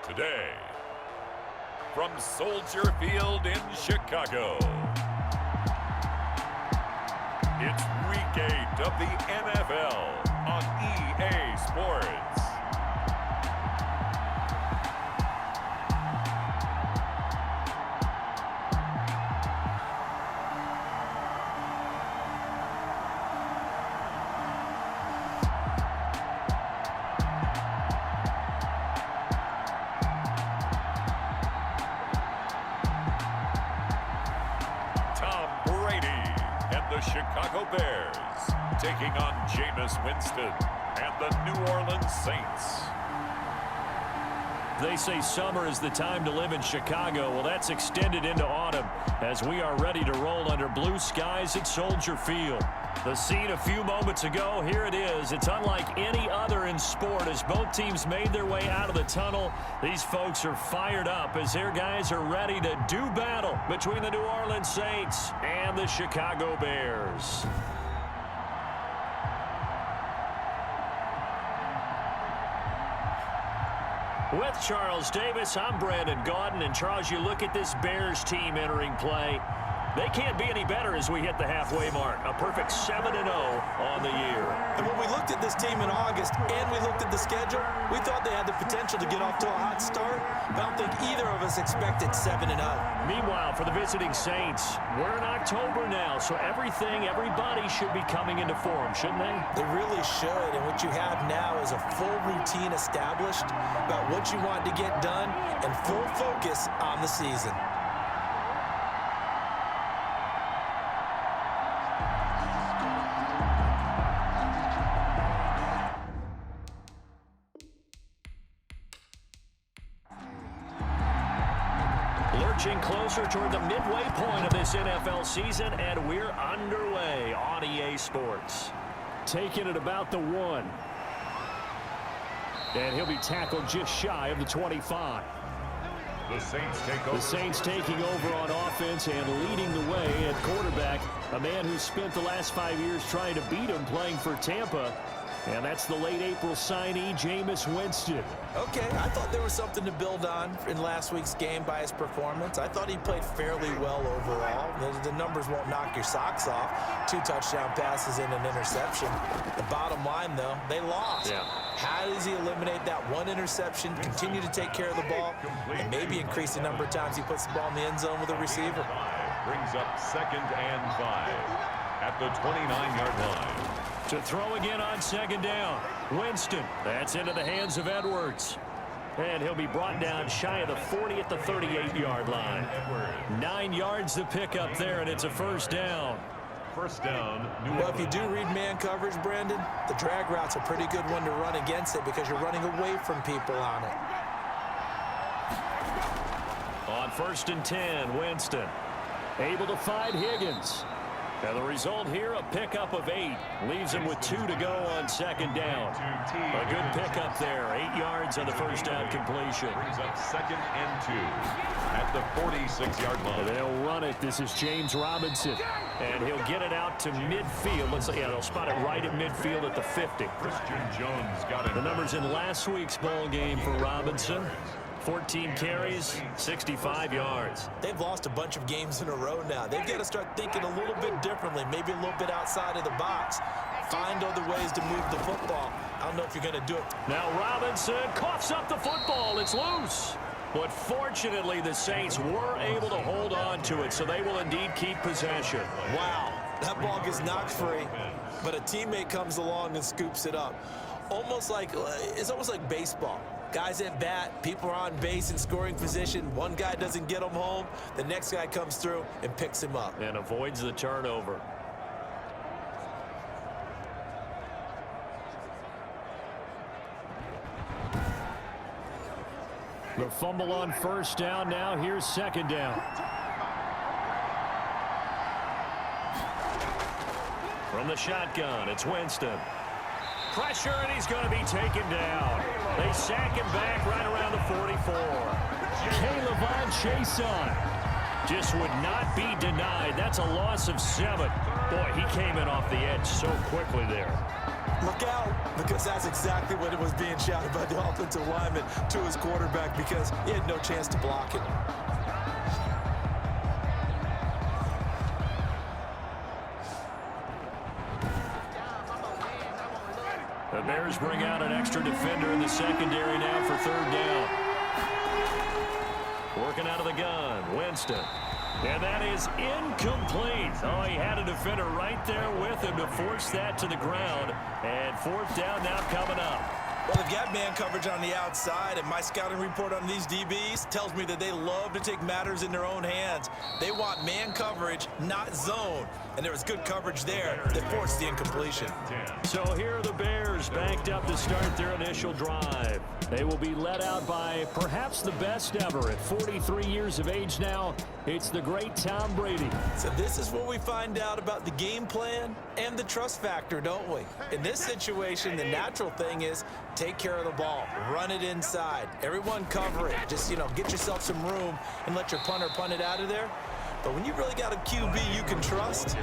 Today, from Soldier Field in Chicago, it's Week 8 of the NFL on EA Sports. The Chicago Bears taking on Jameis Winston and the New Orleans Saints. They say summer is the time to live in Chicago. Well, that's extended into autumn as we are ready to roll under blue skies at Soldier Field. The scene a few moments ago, here it is. It's unlike any other in sport as both teams made their way out of the tunnel. These folks are fired up as their guys are ready to do battle between the New Orleans Saints and the Chicago Bears. With Charles Davis, I'm Brandon Gaudin. And Charles, you look at this Bears team entering play. They can't be any better as we hit the halfway mark. A perfect 7-0 on the year. And when we looked at this team in August and we looked at the schedule, we thought they had the potential to get off to a hot start. But I don't think either of us expected 7-0. Meanwhile, for the visiting Saints, we're in October now, so everybody should be coming into form, shouldn't they? They really should. And what you have now is a full routine established about what you want to get done and full focus on the season. Lurching closer toward the midway point of this NFL season, and we're underway on EA Sports. Taking it about the 1. And he'll be tackled just shy of the 25. The Saints take over. The Saints taking over on offense and leading the way at quarterback. A man who spent the last 5 years trying to beat him playing for Tampa. And that's the late April signee, Jameis Winston. Okay, I thought there was something to build on in last week's game by his performance. I thought he played fairly well overall. The numbers won't knock your socks off. 2 touchdown passes and an interception. The bottom line, though, they lost. Yeah. How does he eliminate that 1 interception, continue to take care of the ball, and maybe increase the number of times he puts the ball in the end zone with a receiver? Brings up 2nd and 5 at the 29-yard line. To throw again on 2nd down. Winston, that's into the hands of Edwards. And he'll be brought down shy of the 40 at the 38-yard line. 9 yards to pick up there, and it's a 1st down. 1st down. Well, if you do read man coverage, Brandon, the drag route's a pretty good one to run against it because you're running away from people on it. On 1st and 10, Winston able to find Higgins. And the result here, a pickup of 8. Leaves him with 2 to go on 2nd down. A good pickup there. 8 yards on the 1st down completion. Brings up 2nd and 2 at the 46-yard line. They'll run it. This is James Robinson. And he'll get it out to midfield. They'll spot it right at midfield at the 50. Christian Jones got it. The numbers in last week's ball game for Robinson. 14 carries, 65 yards. They've lost a bunch of games in a row now. They've got to start thinking a little bit differently, maybe a little bit outside of the box. Find other ways to move the football. I don't know if you're going to do it. Now Robinson coughs up the football. It's loose. But fortunately, the Saints were able to hold on to it, so they will indeed keep possession. Wow, that ball gets knocked free, but a teammate comes along and scoops it up. It's almost like baseball. Guys at bat, people are on base in scoring position. One guy doesn't get him home. The next guy comes through and picks him up. And avoids the turnover. The fumble on 1st down now. Here's 2nd down. From the shotgun, it's Winston. Pressure, and he's going to be taken down. They sack him back right around the 44. K'Lavon Chaisson just would not be denied. That's a loss of 7. Boy, he came in off the edge so quickly there. look out, because that's exactly what it was being shouted by the offensive lineman to his quarterback, because he had no chance to block it. The Bears bring out an extra defender in the secondary now for third down. Working out of the gun, Winston. And that is incomplete. Oh, he had a defender right there with him to force that to the ground. And fourth down now coming up. Well, they've got man coverage on the outside, and my scouting report on these DBs tells me that they love to take matters in their own hands. They want man coverage, not zone. And there was good coverage there that forced the incompletion. So here are the Bears backed up to start their initial drive. They will be led out by perhaps the best ever at 43 years of age now. It's the great Tom Brady. So this is where we find out about the game plan and the trust factor, don't we? In this situation, the natural thing is take care of the ball, run it inside, everyone cover it. Just, get yourself some room and let your punter punt it out of there. But when you really got a QB you can trust,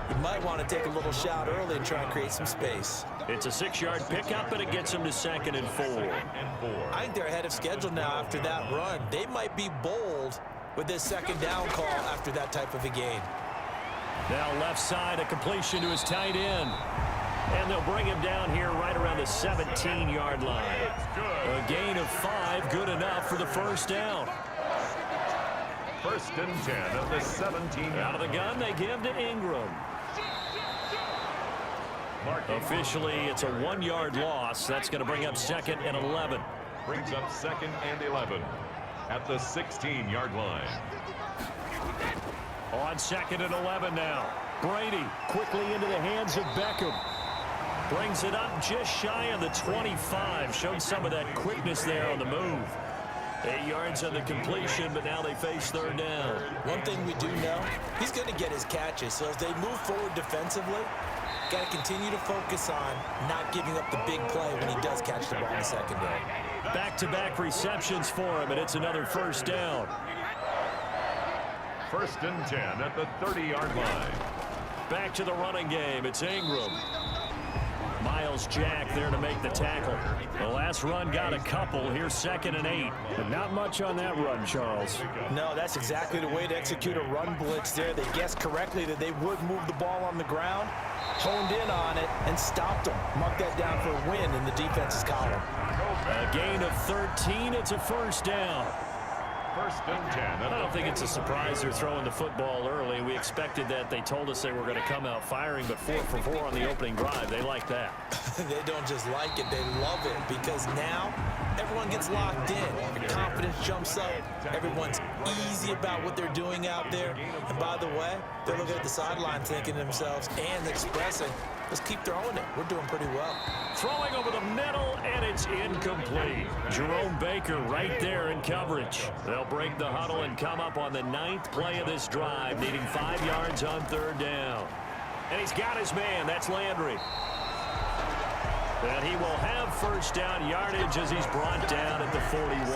you might want to take a little shot early and try and create some space. It's a 6-yard pickup, and it gets them to 2nd and 4. I think they're ahead of schedule now after that run. They might be bold with this second down call after that type of a gain. Now left side, a completion to his tight end. And they'll bring him down here right around the 17-yard line. A gain of 5, good enough for the first down. 1st and 10 at the 17. Out of the gun, they give to Ingram. Officially, it's a 1-yard loss. That's going to bring up 2nd and 11. Brings up 2nd and 11 at the 16-yard line. On 2nd and 11 now. Brady quickly into the hands of Beckham. Brings it up just shy of the 25. Showed some of that quickness there on the move. 8 yards on the completion, but now they face third down. One thing we do know, he's going to get his catches. So as they move forward defensively, got to continue to focus on not giving up the big play when he does catch the ball in the secondary. Back-to-back receptions for him, and it's another first down. 1st and 10 at the 30-yard line. Back to the running game. It's Ingram. Myles Jack there to make the tackle. The last run got a couple. Here's 2nd and 8. But not much on that run, Charles. No, that's exactly the way to execute a run blitz there. They guessed correctly that they would move the ball on the ground, honed in on it, and stopped them. Mark that down for a win in the defense's column. A gain of 13. It's a first down. 1st and 10. I don't think it's a surprise they're throwing the football early. We expected that. They told us they were going to come out firing, but 4 for 4 on the opening drive. They like that. They don't just like it, they love it, because now everyone gets locked in. Their confidence jumps up. Everyone's easy about what they're doing out there. And by the way, they're looking at the sideline thinking to themselves and expressing, let's keep throwing it. We're doing pretty well. Throwing over the middle, and it's incomplete. Jerome Baker right there in coverage. They'll break the huddle and come up on the 9th play of this drive, needing 5 yards on third down. And he's got his man. That's Landry. And he will have first down yardage as he's brought down at the 41. Good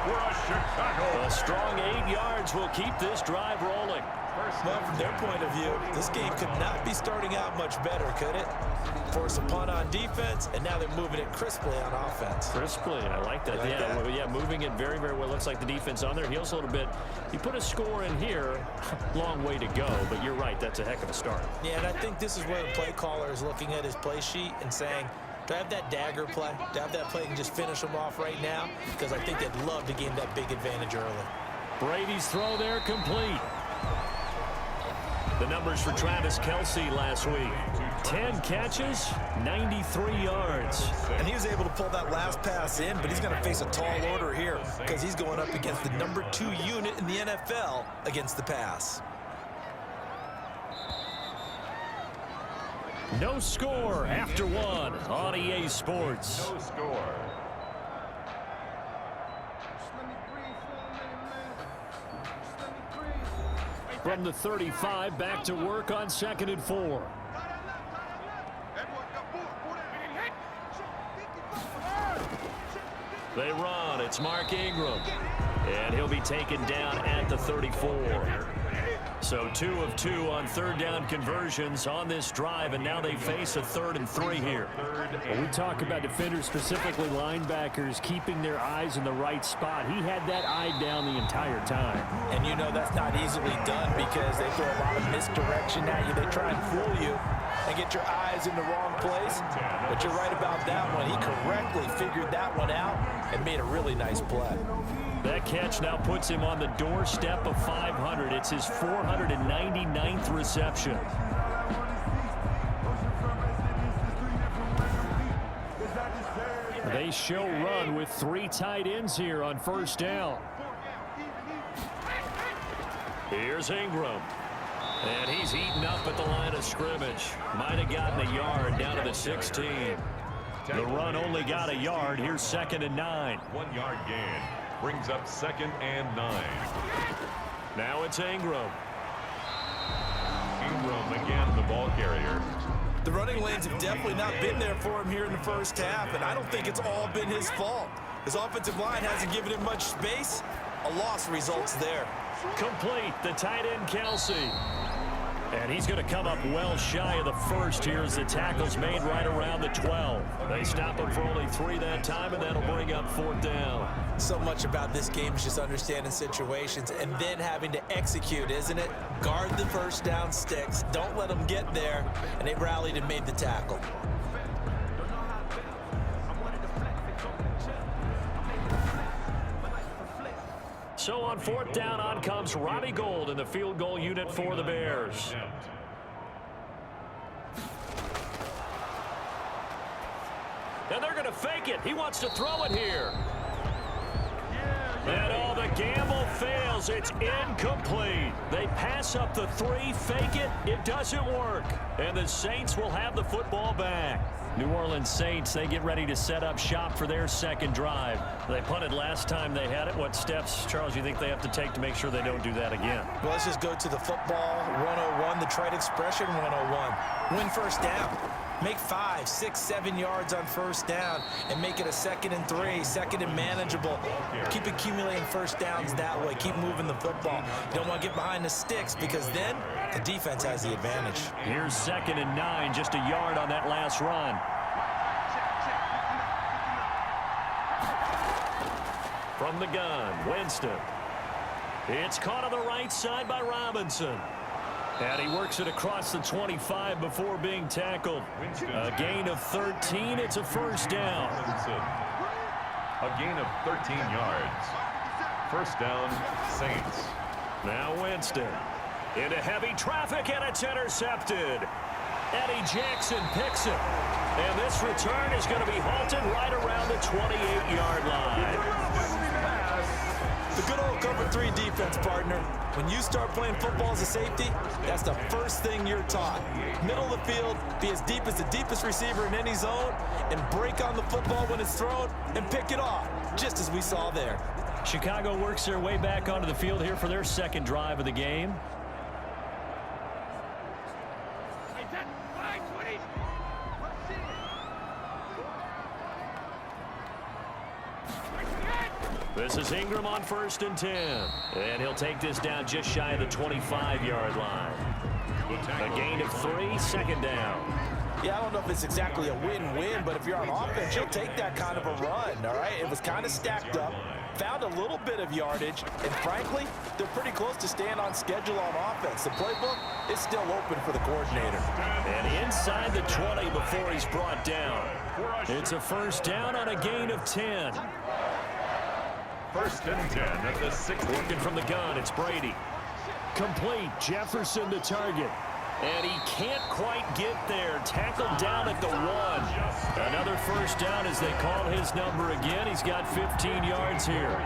for a Chicago. A strong 8 yards will keep this drive rolling. Well, from their point of view, this game could not be starting out much better, could it? Force a punt on defense, and now they're moving it crisply on offense. Crisply, I like that. Yeah, moving it very, very well. Looks like the defense on there heals a little bit. You put a score in here, long way to go, but you're right, that's a heck of a start. Yeah, and I think this is where the play caller is looking at his play sheet and saying, do I have that dagger play? Do I have that play and just finish them off right now? Because I think they'd love to gain that big advantage early. Brady's throw there complete. The numbers for Travis Kelce last week. 10 catches, 93 yards. And he was able to pull that last pass in, but he's going to face a tall order here because he's going up against the number 2 unit in the NFL against the pass. No score after 1 on EA Sports. No score. From the 35, back to work on 2nd and 4. They run. It's Mark Ingram. And he'll be taken down at the 34. So 2 of 2 on third down conversions on this drive, and now they face a 3rd and 3 here. When we talk about defenders, specifically linebackers, keeping their eyes in the right spot, he had that eye down the entire time. And you know that's not easily done because they throw a lot of misdirection at you. They try and fool you and get your eyes in the wrong place. But you're right about that one. He correctly figured that one out and made a really nice play. That catch now puts him on the doorstep of 500. It's his 499th reception. They show run with 3 tight ends here on first down. Here's Ingram. And he's eaten up at the line of scrimmage. Might have gotten a yard down to the 16. The run only got a yard. Here's 2nd and 9. 1 yard gain. Brings up 2nd and 9. Now it's Ingram. Ingram again, the ball carrier. The running lanes have definitely not been there for him here in the first half, and I don't think it's all been his fault. His offensive line hasn't given him much space. A loss results there. Complete, the tight end Kelsey. And he's going to come up well shy of the first here as the tackle's made right around the 12. They stop him for only 3 that time, and that'll bring up 4th down. So much about this game is just understanding situations and then having to execute, isn't it? Guard the first down sticks. Don't let them get there. And they rallied and made the tackle. So on 4th down, on comes Robbie Gould in the field goal unit for the Bears. And they're going to fake it. He wants to throw it here. And all the gamble fails. It's incomplete. They pass up the 3, fake it. It doesn't work. And the Saints will have the football back. New Orleans Saints, they get ready to set up shop for their 2nd drive. They punted last time they had it. What steps, Charles, you think they have to take to make sure they don't do that again? Well, let's just go to the football 101, the trite expression 101. Win first down. Make 5, 6, 7 yards on first down and make it a 2nd and 3, 2nd and manageable. Keep accumulating first downs that way. Keep moving the football. You don't want to get behind the sticks because then the defense has the advantage. Here's 2nd and 9, just a yard on that last run. From the gun, Winston. It's caught on the right side by Robinson. And he works it across the 25 before being tackled. A gain of 13. It's a first down. A gain of 13 yards. First down, Saints. Now Winston. Into heavy traffic, and it's intercepted. Eddie Jackson picks it. And this return is going to be halted right around the 28-yard line. The good old cover 3 defense, partner. When you start playing football as a safety, that's the first thing you're taught. Middle of the field, be as deep as the deepest receiver in any zone, and break on the football when it's thrown and pick it off, just as we saw there. Chicago works their way back onto the field here for their 2nd drive of the game. This is Ingram on 1st and 10. And he'll take this down just shy of the 25-yard line. A gain of 3, 2nd down. Yeah, I don't know if it's exactly a win-win, but if you're on offense, you'll take that kind of a run, all right? It was kind of stacked up, found a little bit of yardage, and frankly, they're pretty close to staying on schedule on offense. The playbook is still open for the coordinator. And inside the 20 before he's brought down. It's a first down on a gain of 10. 1st and 10 at the 6. Working from the gun, it's Brady. Complete, Jefferson the target. And he can't quite get there. Tackled down at the 1. Another first down as they call his number again. He's got 15 yards here.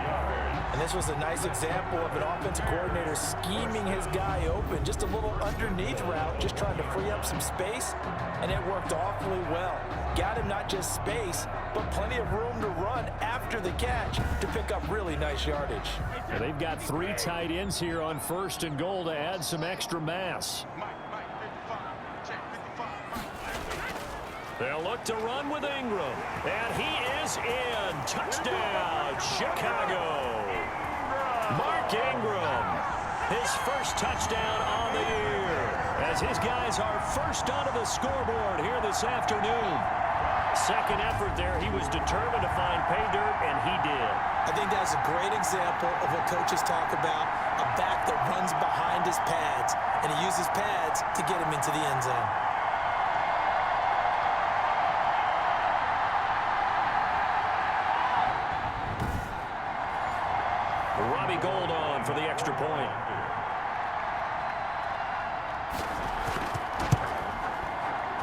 And this was a nice example of an offensive coordinator scheming his guy open. Just a little underneath route, just trying to free up some space, and it worked awfully well. Got him not just space, but plenty of room to run after the catch to pick up really nice yardage. And they've got 3 tight ends here on 1st and goal to add some extra mass. They'll look to run with Ingram. And he is in. Touchdown, Chicago. Mark Ingram. his first touchdown on the year, as his guys are first onto the scoreboard here this afternoon. Second effort there, he was determined to find pay dirt, and he did. I think that's a great example of what coaches talk about, a back that runs behind his pads, and he uses pads to get him into the end zone. Robbie Gould on for the extra point.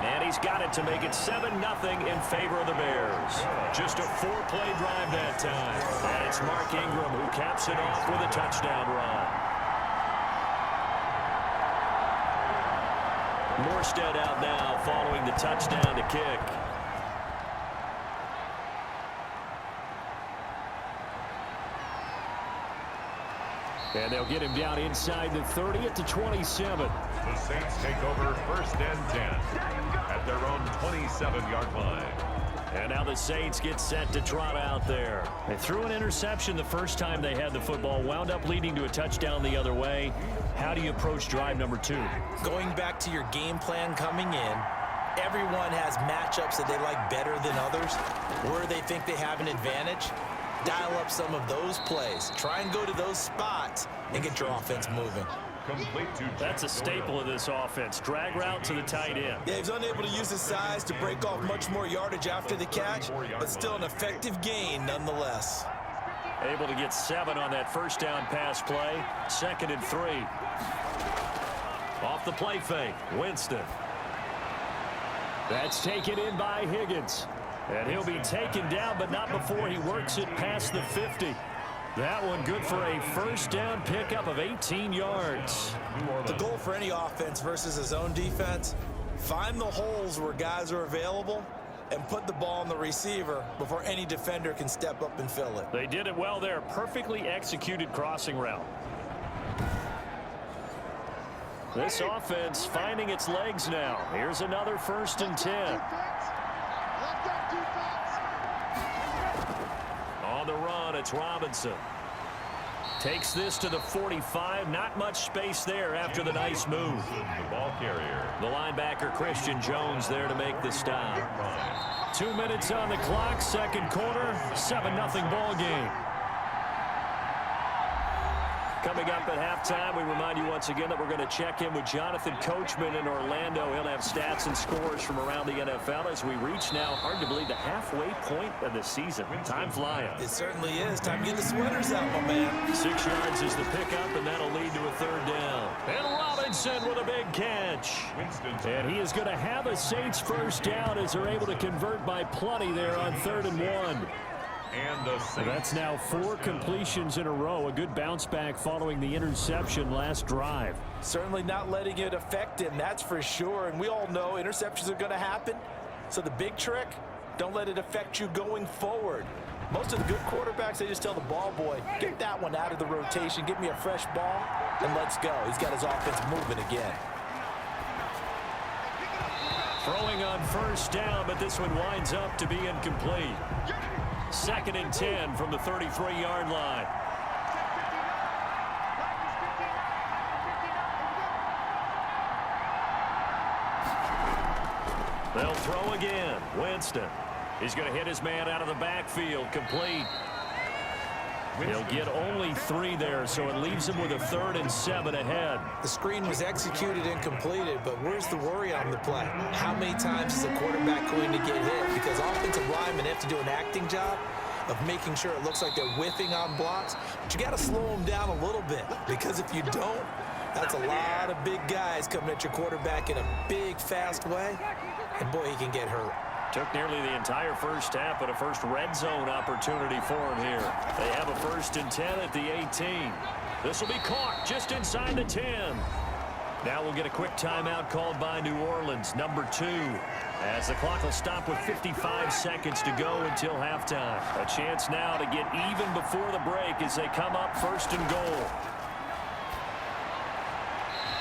And he's got it to make it 7-0 in favor of the Bears. Just a 4-play drive that time. And it's Mark Ingram who caps it off with a touchdown run. Morstead out now following the touchdown to kick. And they'll get him down inside the 30 at the 27. The Saints take over 1st and 10 at their own 27-yard line. And now the Saints get set to trot out there. They threw an interception the first time they had the football, wound up leading to a touchdown the other way. How do you approach drive number 2? Going back to your game plan coming in, everyone has matchups that they like better than others, where they think they have an advantage. Dial up some of those plays. Try and go to those spots and get your offense moving. That's a staple of this offense. Drag route to the tight end. Yeah, he's unable to use his size to break off much more yardage after the catch, but still an effective gain nonetheless. Able to get 7 on that first down pass play. 2nd and 3. Off the play fake, Winston. That's taken in by Higgins. And he'll be taken down, but not before he works it past the 50. That one good for a first down pickup of 18 yards. The goal for any offense versus his own defense, find the holes where guys are available and put the ball on the receiver before any defender can step up and fill it. They did it well there. Perfectly executed crossing route. This offense finding its legs now. Here's another 1st and 10. On the run, it's Robinson. Takes this to the 45. Not much space there after the nice move. The ball carrier. The linebacker, Christian Jones, there to make the stop. 2 minutes on the clock, second quarter, 7-0 ball game. Coming up at halftime, we remind you once again that we're going to check in with Jonathan Coachman in Orlando. He'll have stats and scores from around the NFL as we reach now, hard to believe, the halfway point of the season. Time flying. It certainly is. Time to get the sweaters out, my man. 6 yards is the pickup, and that'll lead to a 3rd down. And Robinson with a big catch. And he is going to have a Saints first down as they're able to convert by plenty there on 3rd and 1. And the Saints. That's now 4 completions in a row. A good bounce back following the interception last drive. Certainly not letting it affect him, that's for sure. And we all know interceptions are going to happen. So the big trick, don't let it affect you going forward. Most of the good quarterbacks, they just tell the ball boy, get that one out of the rotation, get me a fresh ball, and let's go. He's got his offense moving again. Throwing on first down, but this one winds up to be incomplete. 2nd and 10 from the 33-yard line. They'll throw again. Winston. He's going to hit his man out of the backfield. Complete. He'll get only 3 there, so it leaves him with a 3rd and 7 ahead. The screen was executed and completed, but where's the worry on the play? How many times is the quarterback going to get hit? Because offensive linemen have to do an acting job of making sure it looks like they're whiffing on blocks. But you got to slow them down a little bit, because if you don't, that's a lot of big guys coming at your quarterback in a big, fast way. And boy, he can get hurt. Took nearly the entire first half, but a first red zone opportunity for him here. They have a 1st and 10 at the 18. This will be caught just inside the 10. Now we'll get a quick timeout called by New Orleans, number 2. As the clock will stop with 55 seconds to go until halftime. A chance now to get even before the break as they come up 1st and goal.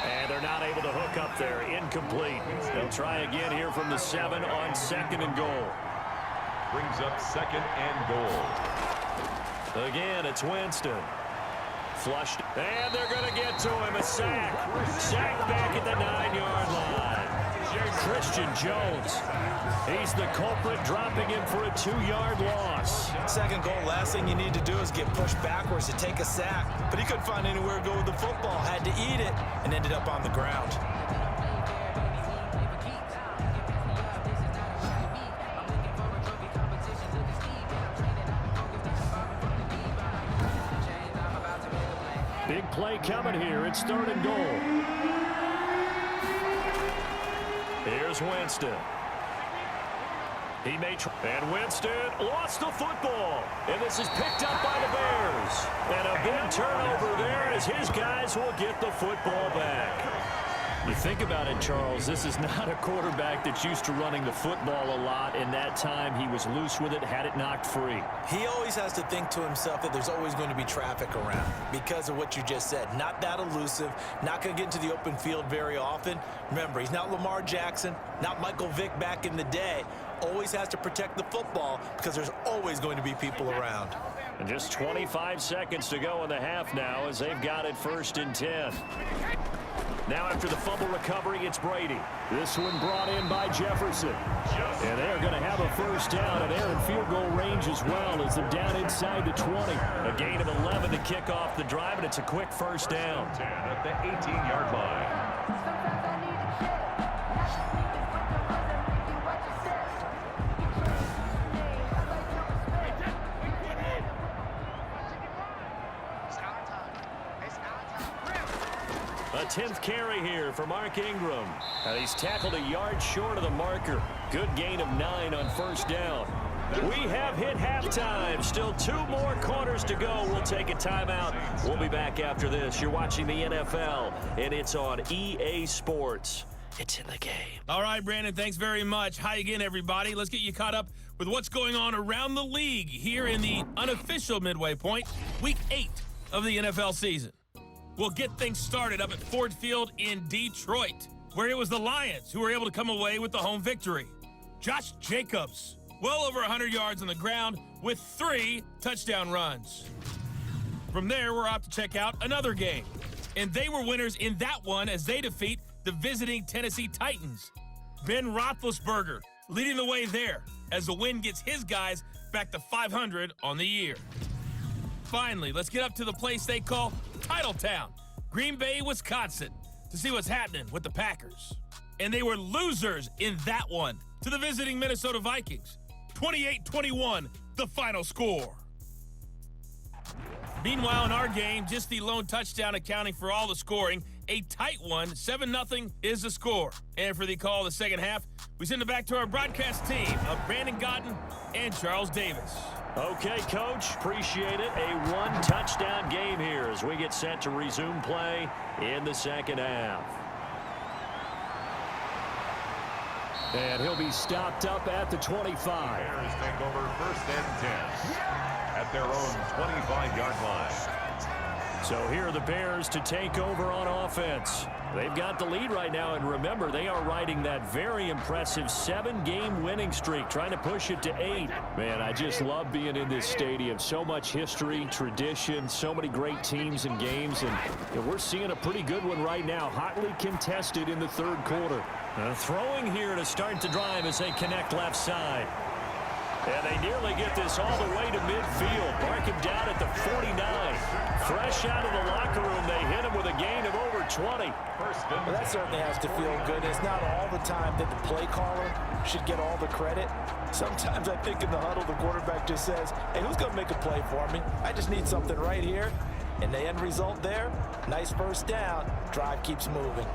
And they're not able to hook up there. Incomplete. They'll try again here from the 7 on 2nd and goal. Brings up 2nd and goal. Again, it's Winston. Flushed And they're going to get to him. A sack. Sack back at the 9-yard line. Christian Jones. He's the culprit, dropping him for a 2-yard loss. Second goal, last thing you need to do is get pushed backwards to take a sack. But he couldn't find anywhere to go with the football. Had to eat it and ended up on the ground. Big play coming here. It's 3rd and goal. Here's Winston. He may and Winston lost the football. And this is picked up by the Bears. And a big turnover there as his guys will get the football back. You think about it, Charles, this is not a quarterback that's used to running the football a lot. In that time, he was loose with it, had it knocked free. He always has to think to himself that there's always going to be traffic around because of what you just said. Not that elusive, not going to get into the open field very often. Remember, he's not Lamar Jackson, not Michael Vick back in the day. Always has to protect the football because there's always going to be people around. And just 25 seconds to go in the half now as they've got it 1st and 10. Now after the fumble recovery, it's Brady. This one brought in by Jefferson. And they're going to have a 1st down, and they're in field goal range as well as they're down inside the 20. A gain of 11 to kick off the drive, and it's a quick 1st down. At the 18-yard line. A 10th carry here for Mark Ingram. And he's tackled a yard short of the marker. Good gain of 9 on 1st down. We have hit halftime. Still 2 more quarters to go. We'll take a timeout. We'll be back after this. You're watching the NFL, and it's on EA Sports. It's in the game. All right, Brandon, thanks very much. Hi again, everybody. Let's get you caught up with what's going on around the league here in the unofficial midway point, Week 8 of the NFL season. We'll get things started up at Ford Field in Detroit, where it was the Lions who were able to come away with the home victory. Josh Jacobs, well over 100 yards on the ground with 3 touchdown runs. From there, we're off to check out another game. And they were winners in that one as they defeat the visiting Tennessee Titans. Ben Roethlisberger leading the way there as the win gets his guys back to 500 on the year. Finally, let's get up to the place they call Titletown, Green Bay, Wisconsin, to see what's happening with the Packers. And they were losers in that one to the visiting Minnesota Vikings. 28-21, the final score. Meanwhile, in our game, just the lone touchdown accounting for all the scoring. A tight one, 7-0 is the score. And for the call of the second half, we send it back to our broadcast team of Brandon Gaudin and Charles Davis. Okay, Coach, appreciate it. A 1-touchdown game here as we get set to resume play in the second half. And he'll be stopped up at the 25. Bears take over 1st and 10 at their own 25-yard line. So here are the Bears to take over on offense. They've got the lead right now, and remember, they are riding that very impressive 7-game winning streak, trying to push it to 8. Man, I just love being in this stadium. So much history, tradition, so many great teams and games, and we're seeing a pretty good one right now, hotly contested in the 3rd quarter. Throwing here to start the drive as they connect left side. And they nearly get this all the way to midfield. Mark him down at the 49. Fresh out of the locker room, they hit him with a gain of over 20. Well, that certainly has to feel good. It's not all the time that the play caller should get all the credit. Sometimes I think in the huddle, the quarterback just says, hey, who's going to make a play for me? I just need something right here. And the end result there, nice 1st down. Drive keeps moving.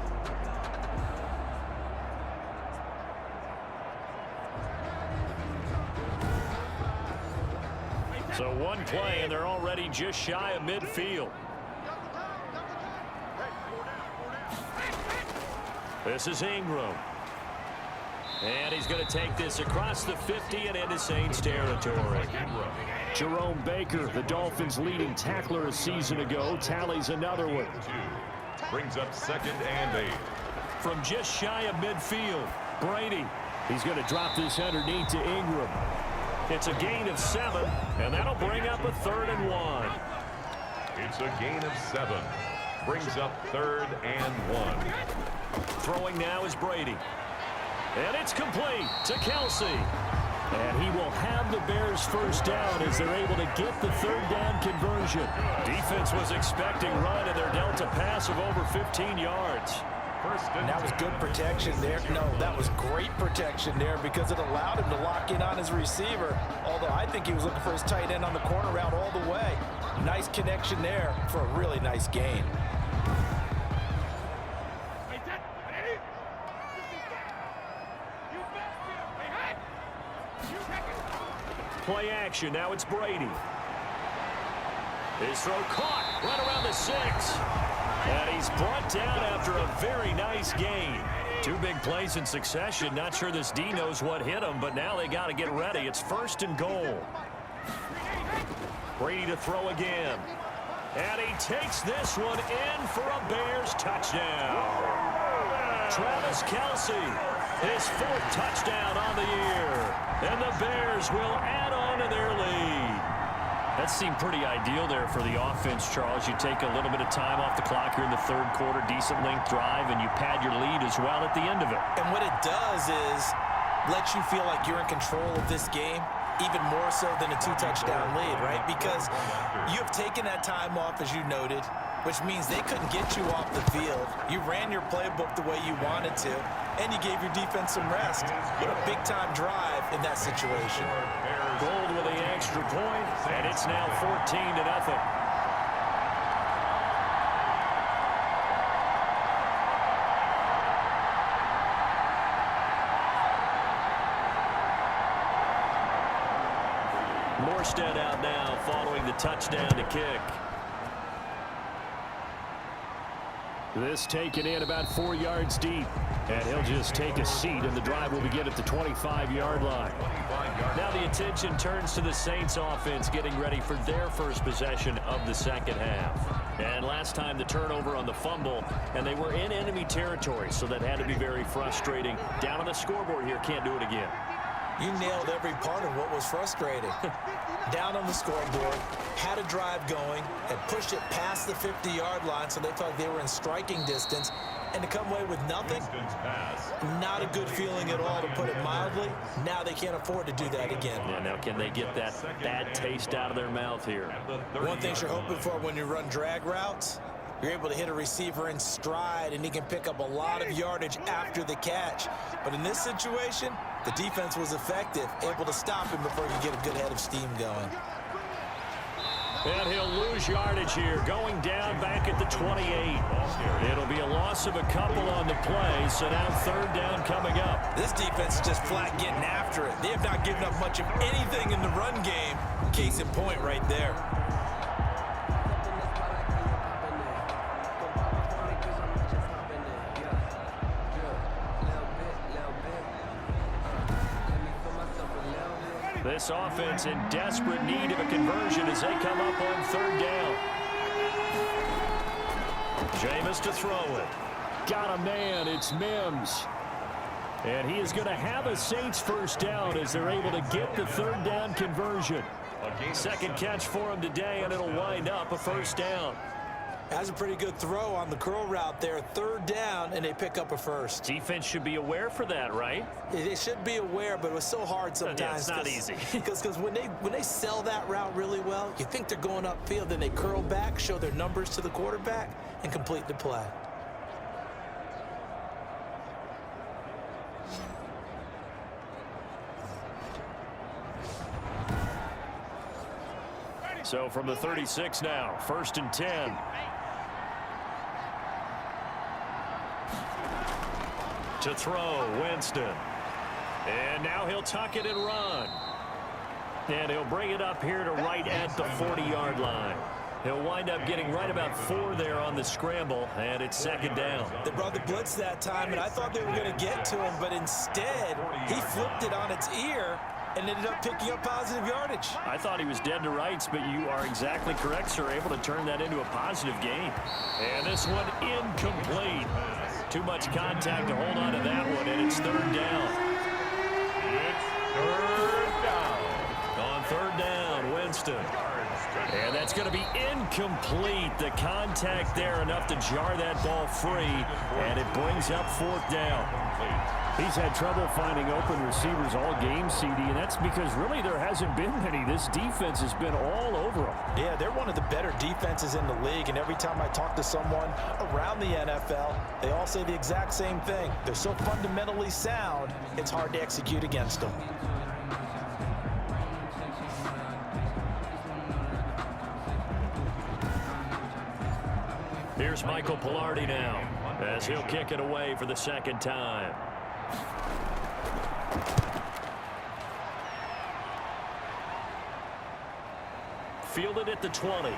So one play, and they're already just shy of midfield. This is Ingram. And he's going to take this across the 50 and into Saints territory. Jerome Baker, the Dolphins' leading tackler a season ago, tallies another one. Brings up 2nd and 8. From just shy of midfield, Brady. He's going to drop this underneath to Ingram. It's a gain of 7, and that'll bring up a 3rd and 1. It's a gain of 7. Brings up 3rd and 1. Throwing now is Brady. And it's complete to Kelsey. And he will have the Bears first down as they're able to get the 3rd down conversion. Defense was expecting run, and they're dealt a pass of over 15 yards. And that was good protection there. No, that was great protection there because it allowed him to lock in on his receiver. Although I think he was looking for his tight end on the corner route all the way. Nice connection there for a really nice gain. Play action. Now it's Brady. His throw caught right around the 6. And he's brought down after a very nice gain. 2 big plays in succession. Not sure this D knows what hit him, but now they got to get ready. It's 1st and goal. Brady to throw again. And he takes this one in for a Bears touchdown. Travis Kelce, his 4th touchdown on the year. And the Bears will add on to their lead. That seemed pretty ideal there for the offense, Charles. You take a little bit of time off the clock here in the 3rd quarter, decent length drive, and you pad your lead as well at the end of it. And what it does is let you feel like you're in control of this game, even more so than a 2-touchdown lead, right? Because you have taken that time off, as you noted, which means they couldn't get you off the field. You ran your playbook the way you wanted to, and you gave your defense some rest. What a big-time drive in that situation. Gold with the extra point, and it's now 14-0. Morstead out now following the touchdown to kick. This taken in about 4 yards deep. And he'll just take a seat, and the drive will begin at the 25-yard line. Now the attention turns to the Saints offense getting ready for their first possession of the 2nd half. And last time the turnover on the fumble, and they were in enemy territory, so that had to be very frustrating. Down on the scoreboard here, can't do it again. You nailed every part of what was frustrating. Down on the scoreboard, had a drive going, and pushed it past the 50-yard line, so they thought they were in striking distance. And to come away with nothing, not a good feeling at all, to put it mildly. Now they can't afford to do that again. Yeah, now can they get that bad taste out of their mouth here? One thing you're hoping for when you run drag routes, you're able to hit a receiver in stride, and he can pick up a lot of yardage after the catch. But in this situation, the defense was effective, able to stop him before he could get a good head of steam going. And he'll lose yardage here, going down back at the 28. It'll be a loss of a couple on the play, so now 3rd down coming up. This defense is just flat getting after it. They have not given up much of anything in the run game. Case in point right there. This offense in desperate need of a conversion as they come up on 3rd down. Jameis to throw it. Got a man. It's Mims. And he is going to have a Saints first down as they're able to get the 3rd down conversion. 2nd catch for him today, and it'll wind up a first down. Has a pretty good throw on the curl route there. 3rd down, and they pick up a first. Defense should be aware for that, right? They should be aware, but it was so hard sometimes. Yeah, it's not easy. Because when they sell that route really well, you think they're going upfield, then they curl back, show their numbers to the quarterback, and complete the play. So from the 36 now, 1st and 10. To throw, Winston. And now he'll tuck it and run. And he'll bring it up here to right at the 40-yard line. He'll wind up getting right about 4 there on the scramble, and it's 2nd down. They brought the blitz that time, and I thought they were going to get to him, but instead he flipped it on its ear and ended up picking up positive yardage. I thought he was dead to rights, but you are exactly correct, sir. Able to turn that into a positive gain. And this one incomplete. Too much contact to hold on to that one, and it's 3rd down. It's 3rd down. On 3rd down, Winston. And that's going to be incomplete. The contact there enough to jar that ball free, and it brings up 4th down. He's had trouble finding open receivers all game, CD, and that's because really there hasn't been many. This defense has been all over them. Yeah, they're one of the better defenses in the league, and every time I talk to someone around the NFL, they all say the exact same thing. They're so fundamentally sound, it's hard to execute against them. Here's Michael Palardy now, as he'll kick it away for the 2nd time. Fielded at the 20.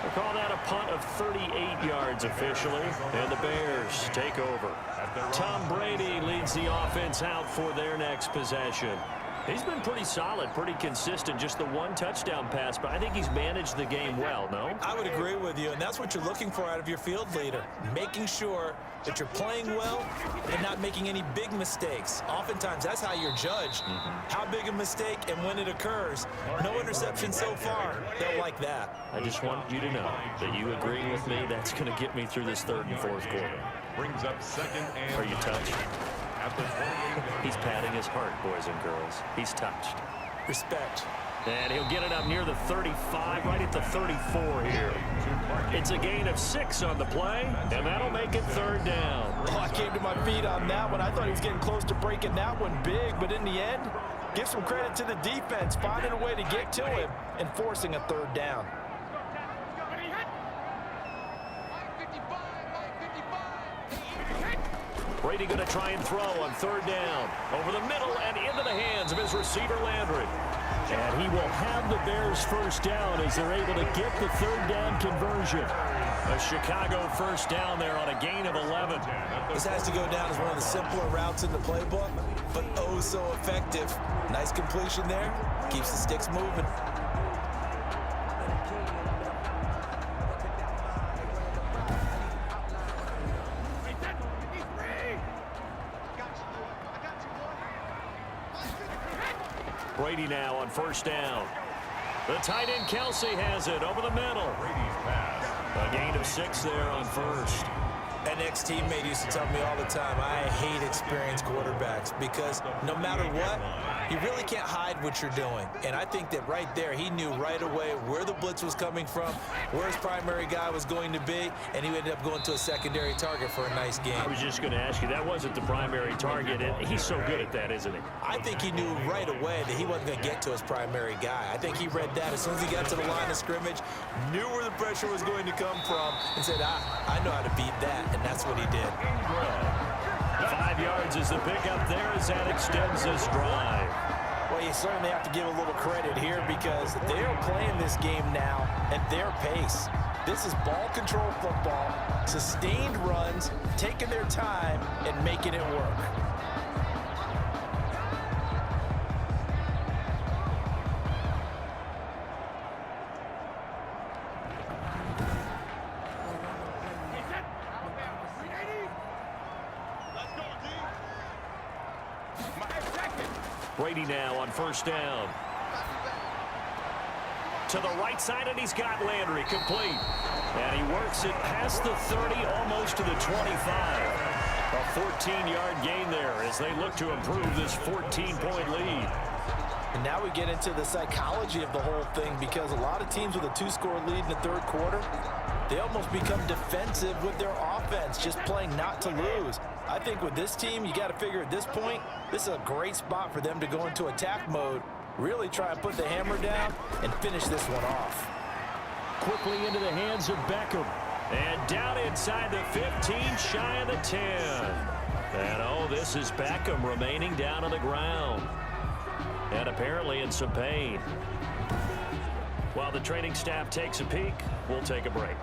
We'll call that a punt of 38 yards officially, and the Bears take over. Tom Brady leads the offense out for their next possession. He's been pretty solid, pretty consistent, just the 1 touchdown pass, but I think he's managed the game well, no? I would agree with you, and that's what you're looking for out of your field leader, making sure that you're playing well and not making any big mistakes. Oftentimes, that's how you're judged. How big a mistake and when it occurs. No interception so far. They'll like that. I just want you to know that you agree with me. That's going to get me through this 3rd and 4th quarter. Brings up 2nd and Are you touched? at the 28. He's patting his heart, boys and girls. He's touched. Respect. And he'll get it up near the 35, right at the 34 here. It's a gain of 6 on the play, and that'll make it 3rd down. Oh, I came to my feet on that one. I thought he was getting close to breaking that one big, but in the end, give some credit to the defense, finding a way to get to him and forcing a 3rd down. Brady going to try and throw on 3rd down. Over the middle and into the hands of his receiver, Landry. And he will have the Bears 1st down as they're able to get the 3rd down conversion. A Chicago 1st down there on a gain of 11. This has to go down as one of the simpler routes in the playbook, but oh so effective. Nice completion there. Keeps the sticks moving. Brady now on 1st down. The tight end Kelsey has it over the middle. Brady's pass. A gain of 6 there on 1st. An ex-teammate used to tell me all the time, I hate experienced quarterbacks because no matter what, you really can't hide what you're doing. And I think that right there, he knew right away where the blitz was coming from, where his primary guy was going to be, and he ended up going to a secondary target for a nice game. I was just going to ask you, that wasn't the primary target, and he's so good at that, isn't he? I think he knew right away that he wasn't going to get to his primary guy. I think he read that as soon as he got to the line of scrimmage, knew where the pressure was going to come from, and said, I know how to beat that, and that's what he did. 5 yards is the pickup there as that extends this drive. Well, you certainly have to give a little credit here because they're playing this game now at their pace. This is ball control football, sustained runs, taking their time, and making it work. Brady now on 1st down. To the right side, and he's got Landry complete. And he works it past the 30, almost to the 25. A 14-yard gain there as they look to improve this 14-point lead. And now we get into the psychology of the whole thing because a lot of teams with a 2-score lead in the 3rd quarter, they almost become defensive with their offense, just playing not to lose. I think with this team, you got to figure at this point, this is a great spot for them to go into attack mode, really try and put the hammer down and finish this one off. Quickly into the hands of Beckham. And down inside the 15, shy of the 10. And oh, this is Beckham remaining down on the ground. And apparently in some pain. While the training staff takes a peek, we'll take a break.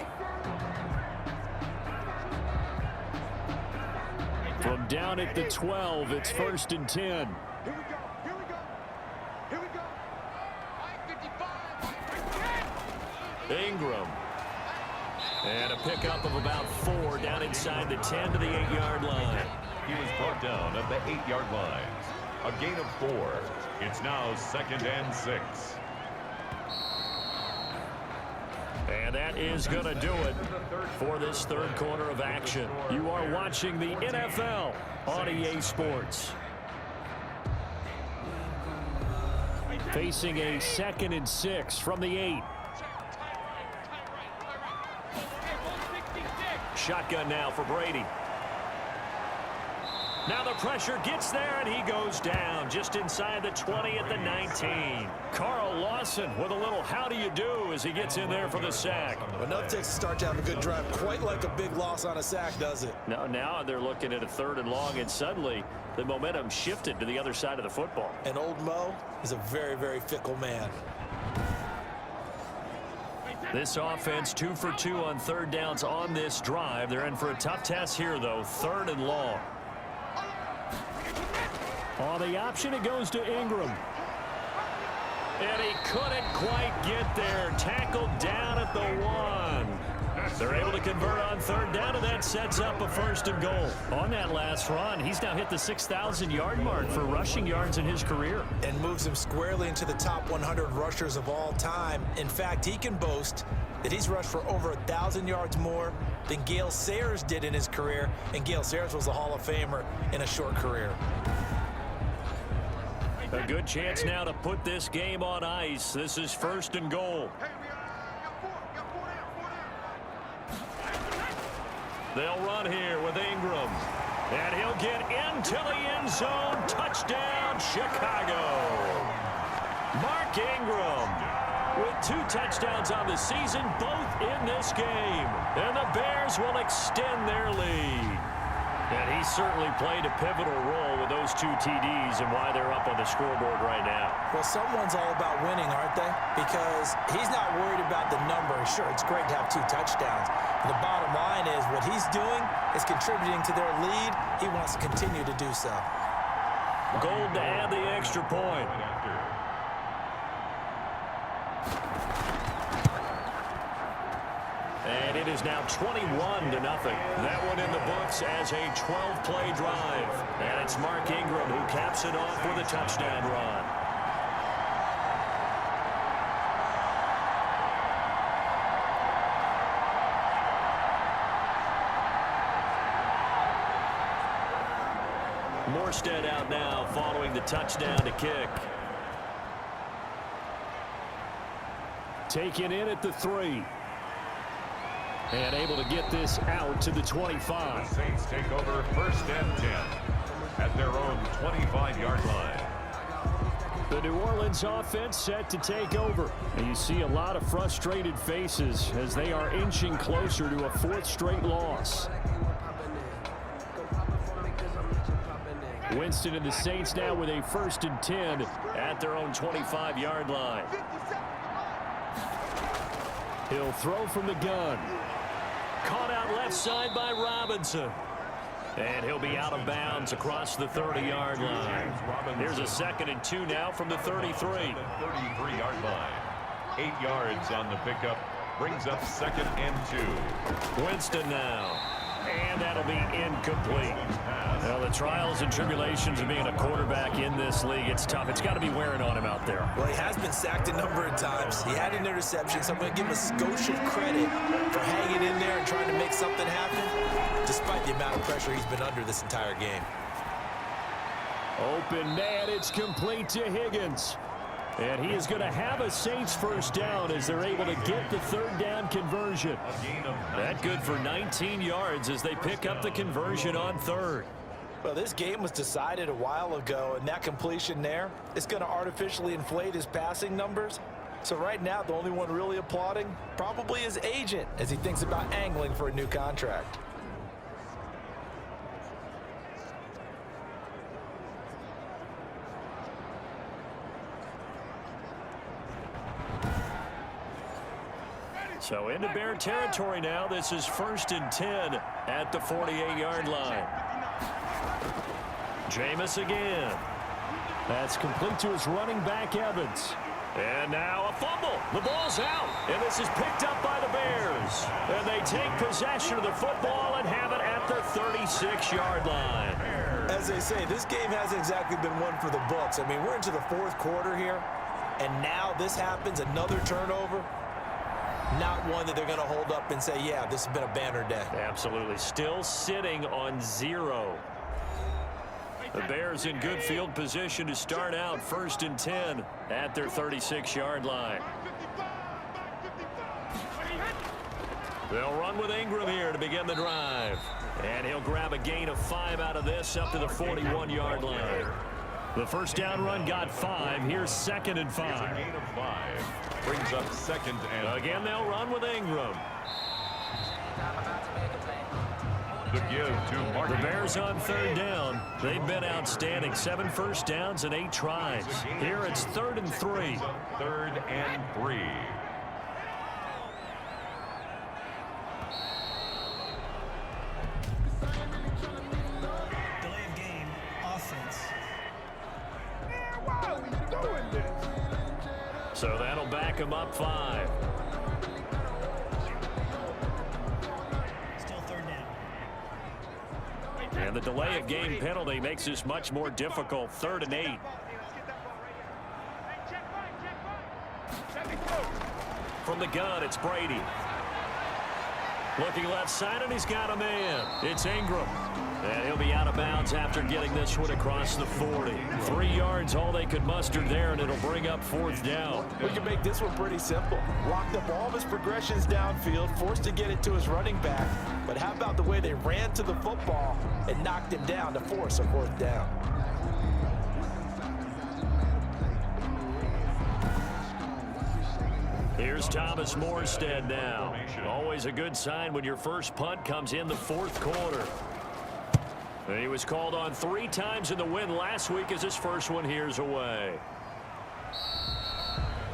From down at the 12, it's 1st and 10. Ingram. And a pickup of about 4 down inside the 10 to the 8-yard line. He was brought down at the 8-yard line. A gain of 4. It's now 2nd and 6. And that is going to do it for this third quarter of action. You are watching the NFL on EA Sports. Facing a 2nd and 6 from the 8. Shotgun now for Brady. Now the pressure gets there, and he goes down just inside the 20 at the 19. Carl Lawson with a little how do you do as he gets in there for the sack. Enough takes to start to have a good drive, quite like a big loss on a sack, does it? Now they're looking at a 3rd and long, and suddenly the momentum shifted to the other side of the football. And old Mo is a very, very fickle man. This offense 2 for 2 on 3rd downs on this drive. They're in for a tough test here, though, 3rd and long. On the option, it goes to Ingram. And he couldn't quite get there. Tackled down at the 1. They're able to convert on 3rd down, and that sets up a 1st and goal. On that last run, he's now hit the 6,000-yard mark for rushing yards in his career. And moves him squarely into the top 100 rushers of all time. In fact, he can boast that he's rushed for over 1,000 yards more than Gale Sayers did in his career. And Gale Sayers was a Hall of Famer in a short career. A good chance now to put this game on ice. This is 1st and goal. They'll run here with Ingram. And he'll get into the end zone. Touchdown, Chicago. Mark Ingram with 2 touchdowns on the season, both in this game. And the Bears will extend their lead. And he certainly played a pivotal role with those 2 TDs and why they're up on the scoreboard right now. Well, someone's all about winning, aren't they? Because he's not worried about the number. Sure, it's great to have 2 touchdowns. But the bottom line is what he's doing is contributing to their lead. He wants to continue to do so. Gold to add the extra point. And it is now 21-0. That one in the books as a 12-play drive. And it's Mark Ingram who caps it off with a touchdown run. Morstead out now following the touchdown to kick. Taken in at the 3. And able to get this out to the 25. The Saints take over 1st and 10 at their own 25-yard line. The New Orleans offense set to take over. And you see a lot of frustrated faces as they are inching closer to a 4th straight loss. Winston and the Saints now with a 1st and 10 at their own 25-yard line. He'll throw from the gun. Caught out left side by Robinson. And he'll be out of bounds across the 30-yard line. Here's a 2nd and 2 now from the 33. 33-yard line. 8 yards on the pickup. Brings up 2nd and 2. Winston now. And that'll be incomplete. Well, the trials and tribulations of being a quarterback in this league, it's tough. It's got to be wearing on him out there. Well, he has been sacked a number of times. He had an interception, so I'm going to give him a skosh of credit for hanging in there and trying to make something happen, despite the amount of pressure he's been under this entire game. Open man, it's complete to Higgins. And he is going to have a Saints 1st down as they're able to get the 3rd down conversion. That good for 19 yards as they pick up the conversion on 3rd. Well, this game was decided a while ago, and that completion there is going to artificially inflate his passing numbers. So right now, the only one really applauding probably his agent as he thinks about angling for a new contract. So into Bear territory now. This is 1st and 10 at the 48-yard line. Jameis again. That's complete to his running back, Evans. And now a fumble. The ball's out. And this is picked up by the Bears. And they take possession of the football and have it at the 36-yard line. As they say, this game hasn't exactly been one for the books. I mean, we're into the 4th quarter here, and now this happens, another turnover. not one that they're going to hold up and say, yeah, this has been a banner day. Absolutely. Still sitting on 0. The Bears in good field position to start out 1st and 10 at their 36-yard line. They'll run with Ingram here to begin the drive. And he'll grab a gain of 5 out of this up to the 41-yard line. The first down run got 5. Here's 2nd and 5. Gain of 5 brings up 2nd and Again, they'll run with Ingram. the give to Martin. The Bears on 3rd down. They've been outstanding. 7 first downs and 8 tries. Here it's 3rd and 3. 3rd and 3. Delay of game, offense. So that'll back him up 5. Still 3rd down. And the delay of game penalty makes this much more difficult. 3rd and 8. From the gun, it's Brady. Looking left side, and he's got a man. It's Ingram. And he'll be out of bounds after getting this one across the 40. 3 yards, all they could muster there, and it'll bring up 4th down. We can make this one pretty simple. Locked up all of his progressions downfield, forced to get it to his running back. But how about the way they ran to the football and knocked him down to force a 4th down? Here's Thomas Morstead now. Always a good sign when your first punt comes in the 4th quarter. And he was called on 3 times in the win last week as his first one here's away.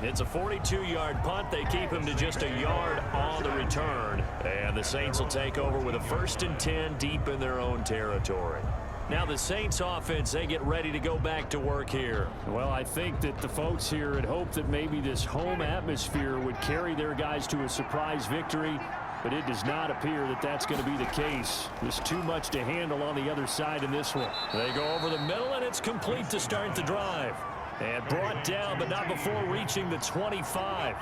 It's a 42-yard punt. They keep him to just a yard on the return. And the Saints will take over with a 1st and 10 deep in their own territory. Now the Saints offense, they get ready to go back to work here. Well, I think that the folks here had hoped that maybe this home atmosphere would carry their guys to a surprise victory, but it does not appear that that's going to be the case. There's too much to handle on the other side in this one. They go over the middle, and it's complete to start the drive. And brought down, but not before reaching the 25.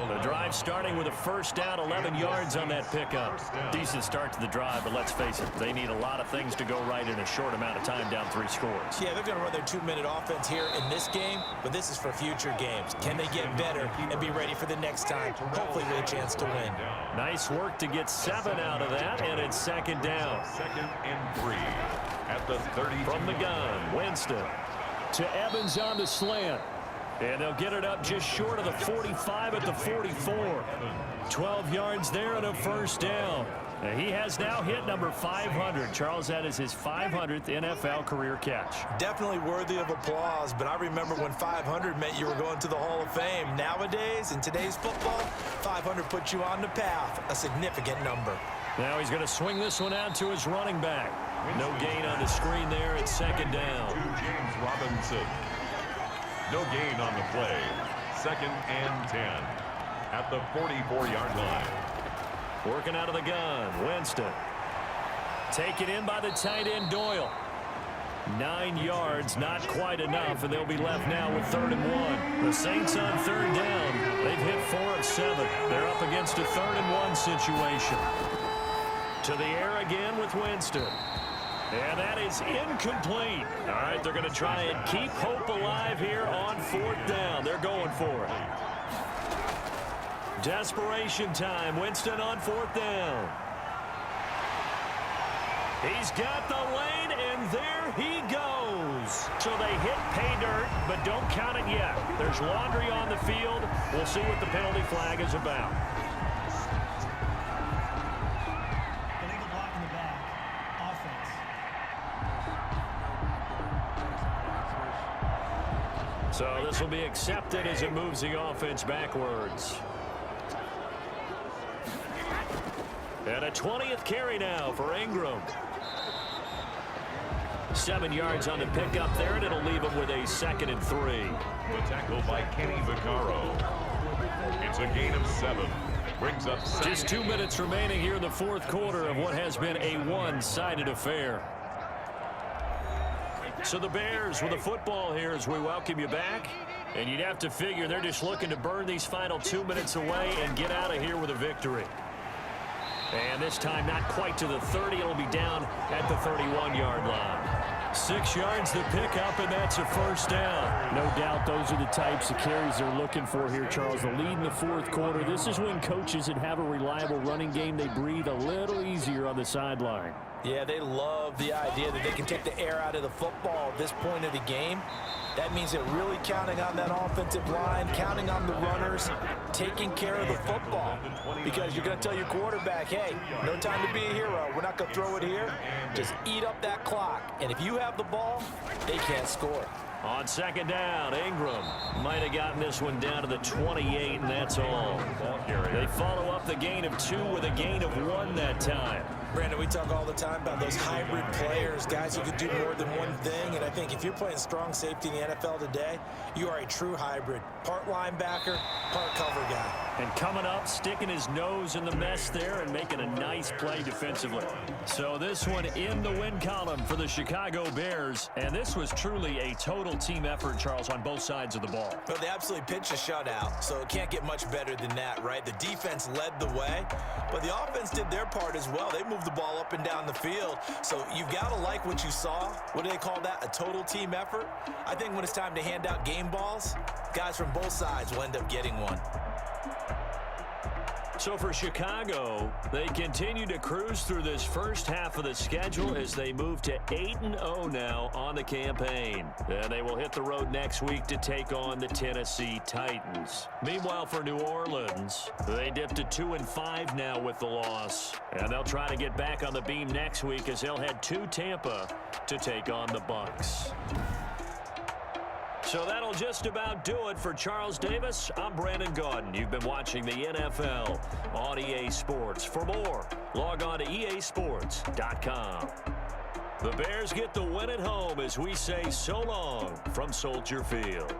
The drive starting with a first down, 11 yards on that pickup. Decent start to the drive, but let's face it, they need a lot of things to go right in a short amount of time down 3 scores. Yeah, they're going to run their 2-minute offense here in this game, but this is for future games. Can they get better and be ready for the next time? Hopefully with a chance to win. Nice work to get 7 out of that, and it's 2nd down. 2nd and 3 at the 30. From the gun, Winston. To Evans on the slant. And they'll get it up just short of the 45 at the 44. 12 yards there and a first down. And he has now hit number 500. Charles, that is his 500th NFL career catch. Definitely worthy of applause, but I remember when 500 meant you were going to the Hall of Fame. Nowadays, in today's football, 500 puts you on the path, a significant number. Now he's going to swing this one out to his running back. No gain on the screen there. It's 2nd down. To James Robinson. No gain on the play. 2nd and 10 at the 44-yard line. Working out of the gun, Winston. Taken in by the tight end, Doyle. 9 yards, not quite enough, and they'll be left now with 3rd and 1. The Saints on 3rd down. They've hit 4 of 7. They're up against a 3rd and 1 situation. To the air again with Winston. And that is incomplete. All right, they're going to try and keep hope alive here on 4th down. They're going for it. Desperation time. Winston on 4th down. He's got the lane, and there he goes. So they hit pay dirt, but don't count it yet. There's laundry on the field. We'll see what the penalty flag is about. Illegal block in the back. Offense. So this will be accepted as it moves the offense backwards. And a 20th carry now for Ingram. 7 yards on the pickup there, and it'll leave him with a 2nd and 3. The tackle by Kenny Vaccaro. It's a gain of 7. Brings up 7. Just 2 minutes remaining here in the 4th quarter of what has been a one-sided affair. So the Bears with the football here as we welcome you back. And you'd have to figure they're just looking to burn these final 2 minutes away and get out of here with a victory. And this time not quite to the 30. It'll be down at the 31-yard line. 6 yards the pickup, and that's a first down. No doubt those are the types of carries they're looking for here, Charles. The lead in the fourth quarter. This is when coaches that have a reliable running game, they breathe a little easier on the sideline. Yeah, they love the idea that they can take the air out of the football at this point of the game. That means they're really counting on that offensive line, counting on the runners, taking care of the football. Because you're going to tell your quarterback, hey, no time to be a hero. We're not going to throw it here. Just eat up that clock. And if you have the ball, they can't score. On second down, Ingram might have gotten this one down to the 28, and that's all. They follow up the gain of 2 with a gain of 1 that time. Brandon, we talk all the time about those hybrid players, guys who could do more than one thing. And I think if you're playing strong safety in the NFL today, you are a true hybrid. Part linebacker, part cover guy. And coming up, sticking his nose in the mess there and making a nice play defensively. So this one in the win column for the Chicago Bears. And this was truly a total team effort, Charles, on both sides of the ball. But they absolutely pitched a shutout, so it can't get much better than that, right? The defense led the way, but the offense did their part as well. They moved the ball up and down the field, so you've got to like what you saw. What do they call that? A total team effort? I think when it's time to hand out game balls, guys from both sides will end up getting one. So for Chicago, they continue to cruise through this first half of the schedule as they move to 8-0 now on the campaign. And they will hit the road next week to take on the Tennessee Titans. Meanwhile, for New Orleans, they dipped to 2-5 now with the loss. And they'll try to get back on the beam next week as they'll head to Tampa to take on the Bucs. So that'll just about do it for Charles Davis. I'm Brandon Gaudin. You've been watching the NFL on EA Sports. For more, log on to easports.com. The Bears get the win at home as we say so long from Soldier Field.